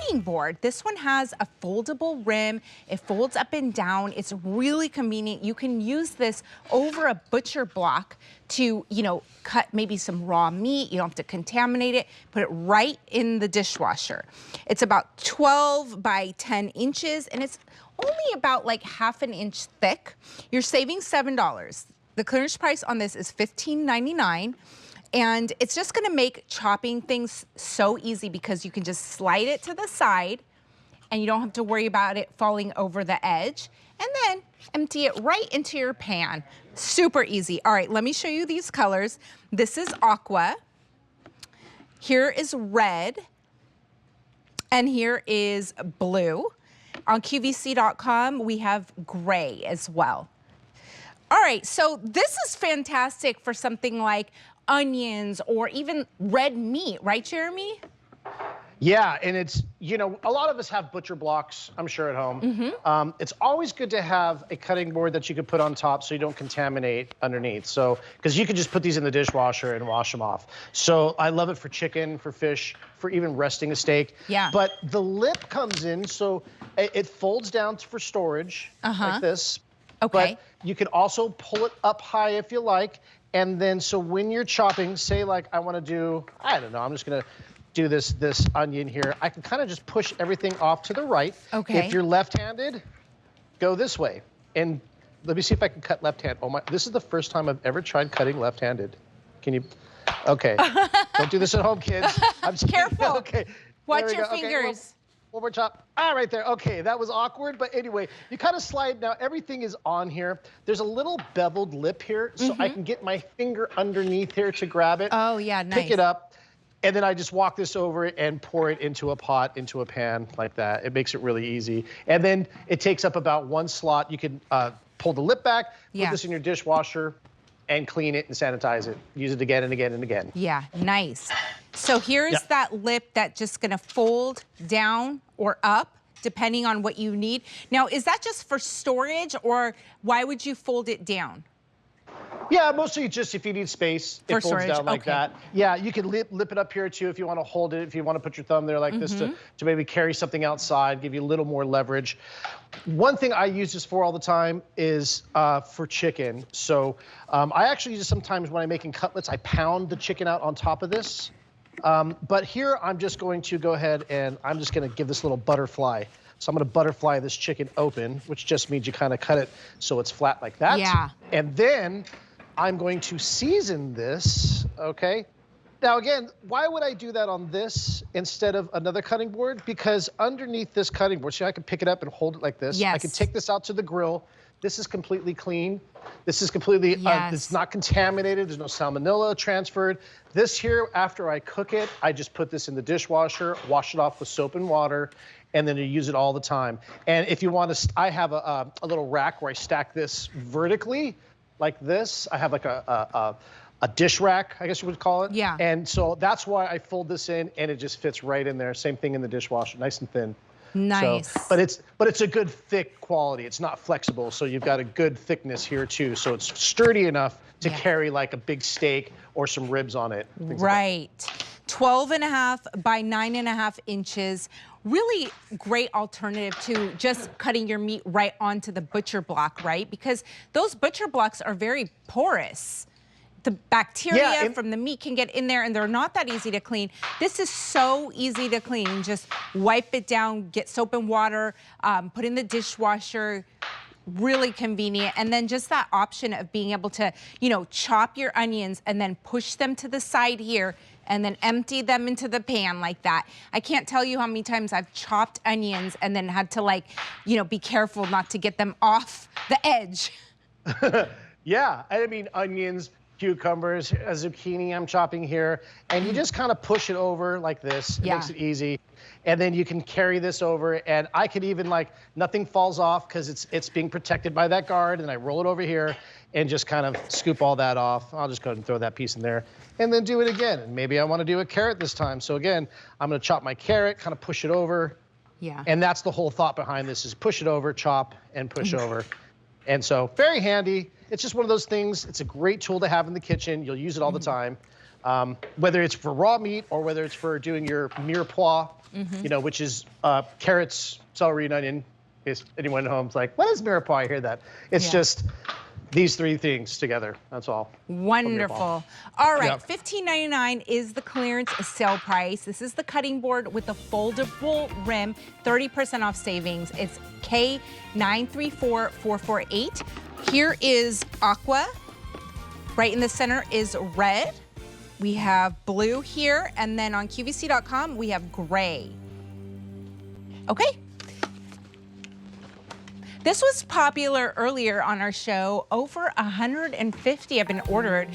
cutting board. This one has a foldable rim. It folds up and down. It's really convenient. You can use this over a butcher block to, cut maybe some raw meat. You don't have to contaminate it. Put it right in the dishwasher. It's about 12 by 10 inches, and it's only about like ½ an inch thick. You're saving $7. The clearance price on this is $15.99. And it's just gonna make chopping things so easy because you can just slide it to the side and you don't have to worry about it falling over the edge. And then empty it right into your pan. Super easy. All right, let me show you these colors. This is aqua. Here is red. And here is blue. On QVC.com, we have gray as well. All right, so this is fantastic for something like onions or even red meat, right, Jeremy? Yeah, and it's, a lot of us have butcher blocks, I'm sure, at home. It's always good to have a cutting board that you could put on top so you don't contaminate underneath. So, because you can just put these in the dishwasher and wash them off. So I love it for chicken, for fish, for even resting a steak. Yeah. But the lip comes in, so it folds down for storage, like this. Okay. But you can also pull it up high if you like. And then, so when you're chopping, say like I want to do, I don't know, I'm just going to do this onion here. I can kind of just push everything off to the right. Okay. If you're left-handed, go this way. And let me see if I can cut left-handed. Oh my, this is the first time I've ever tried cutting left-handed. Can you, okay. Don't do this at home, kids. I'm just Careful. Okay. Watch your fingers. Okay, one more chop. Ah, right there. Okay, that was awkward, but anyway, you kind of slide. Now everything is on here. There's a little beveled lip here, so I can get my finger underneath here to grab it. Oh, yeah, nice. Pick it up, and then I just walk this over and pour it into a pot, into a pan like that. It makes it really easy. And then it takes up about one slot. You can pull the lip back, put this in your dishwasher, and clean it and sanitize it. Use it again and again and again. Yeah, nice. So here's that lip that's just gonna fold down or up, depending on what you need. Now, is that just for storage, or why would you fold it down? Yeah, mostly just if you need space, it folds down like that. Yeah, you can lip it up here too if you want to hold it, if you want to put your thumb there like this to maybe carry something outside, give you a little more leverage. One thing I use this for all the time is for chicken. So I actually use sometimes when I'm making cutlets, I pound the chicken out on top of this. But here I'm just going to go ahead and I'm just going to give this little butterfly. So I'm going to butterfly this chicken open, which just means you kind of cut it so it's flat like that. Yeah. And then I'm going to season this, okay? Now again, why would I do that on this instead of another cutting board? Because underneath this cutting board, see, I can pick it up and hold it like this. Yes. I can take this out to the grill. This is completely clean. This is completely, it's not contaminated. There's no salmonella transferred. This here, after I cook it, I just put this in the dishwasher, wash it off with soap and water, and then you use it all the time. And if you want to, I have a little rack where I stack this vertically like this. I have like a dish rack, I guess you would call it. Yeah. And so that's why I fold this in, and it just fits right in there. Same thing in the dishwasher, nice and thin. Nice. So, but it's a good thick quality. It's not flexible, so you've got a good thickness here too. So it's sturdy enough to carry like a big steak or some ribs on it. Right. 12.5 by 9.5 inches. Really great alternative to just cutting your meat right onto the butcher block, right? Because those butcher blocks are very porous. The bacteria from the meat can get in there, and they're not that easy to clean. This is so easy to clean. Just wipe it down, get soap and water, put in the dishwasher. Really convenient. And then just that option of being able to, chop your onions and then push them to the side here and then empty them into the pan like that. I can't tell you how many times I've chopped onions and then had to be careful not to get them off the edge. Yeah, I mean, onions, cucumbers, a zucchini I'm chopping here, and you just kind of push it over like this. It makes it easy. And then you can carry this over, and I could even nothing falls off because it's being protected by that guard, and I roll it over here and just kind of scoop all that off. I'll just go ahead and throw that piece in there and then do it again. And maybe I want to do a carrot this time. So again, I'm going to chop my carrot, kind of push it over. Yeah. And that's the whole thought behind this is push it over, chop, and push over. And so very handy. It's just one of those things. It's a great tool to have in the kitchen. You'll use it all the time. whether it's for raw meat or whether it's for doing your mirepoix, you know, which is carrots, celery, and onion. In case anyone at home's like, what is mirepoix? I hear that. It's just these three things together. That's all. Wonderful. All right, $15.99 is the clearance sale price. This is the cutting board with a foldable rim, 30% off savings. It's K934448. Here is aqua. Right in the center is red. We have blue here, and then on QVC.com we have gray. Okay. This was popular earlier on our show. Over 150 have been ordered.